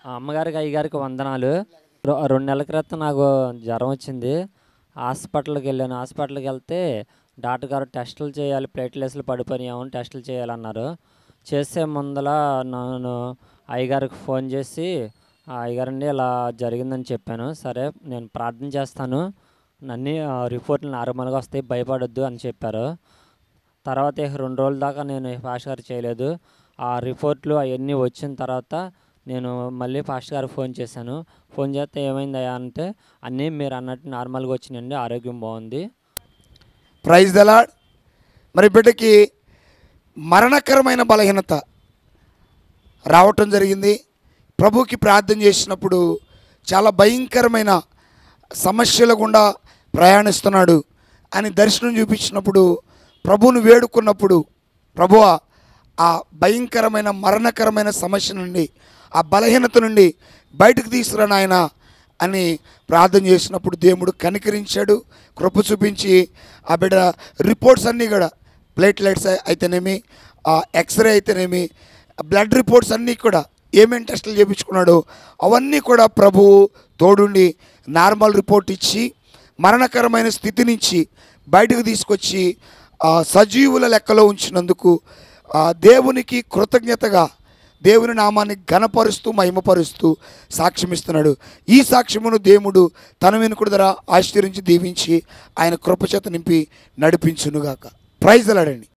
అమ్మగారికి, అయ్యగారికి వందనాలు. 2 నెలల క్రితం నాకు జ్వరం వచ్చింది. హాస్పిటల్‌కెళ్ళాను. హాస్పిటల్‌కెళ్తే డాక్టర్ గారు టెస్టులు చేయాలి, ప్లేట్‌లెస్‌లు పడిపోయినాయేమో టెస్టులు చేయాలన్నారు. చేసే ముందల నేను అయ్యగారికి ఫోన్ చేసి, అయ్యగారండి ఇలా జరిగిందని చెప్పాను. సరే నేను ప్రార్థన చేస్తాను. అన్నీ రిపోర్టులు నార్మల్‌గా వస్తాయి, భయపడొద్దు అని చెప్పారు. తర్వాత ఇక 2 రోజుల దాకా నేను పాస్టర్ గారికి చేయలేదు. ఆ రిపోర్ట్‌లు అయన్నీ వచ్చిన తర్వాత నేను మళ్ళీ పాస్టర్ గారికి ఫోన్ చేశాను. ఫోన్ చేస్తే ఏమైందయ్యా అంటే, అన్నీ మీరన్నట్టు నార్మల్‌గా వచ్చినాయండి. ఆరోగ్యం బాగుంది. Praise the lord. మరి బిడ్డకి మరణకరమైన బలహీనత రావటం జరిగింది. ప్రభుకి ప్రార్థన చేసినప్పుడు చాలా భయంకరమైన సమస్యల గుండా ప్రయాణిస్తున్నాడు అని దర్శనం చూపించినప్పుడు ప్రభువును వేడుకున్నప్పుడు, ప్రభువా ఆ భయంకరమైన మరణకరమైన సమస్య నుండి, ఆ బలహీనత నుండి బయటకు తీసుకురా నాయన అని ప్రార్థన చేసినప్పుడు దేవుడు కనికరించాడు, కృప చూపించి ఆ బిడ్డ రిపోర్ట్స్ అన్నీ కూడా ప్లేట్లెట్స్ అయితేనేమి, ఎక్స్రే అయితేనేమి, బ్లడ్ రిపోర్ట్స్ అన్నీ కూడా ఏమేమి టెస్టులు చేయించుకున్నాడో అవన్నీ కూడా ప్రభువు తోడుండి నార్మల్ రిపోర్ట్ ఇచ్చి మరణకరమైన స్థితి నుంచి బయటకు తీసుకొచ్చి సజీవుల లెక్కలో ఉంచినందుకు దేవునికి కృతజ్ఞతగా దేవుని నామాన్ని ఘనపరుస్తూ మహిమపరుస్తూ సాక్ష్యమిస్తున్నాడు. ఈ సాక్ష్యమును దేవుడు తన వెనుకడి ధర ఆశీర్వించి దీవించి ఆయన కృపచేత నింపి నడిపించునుగాక. Praise the lord.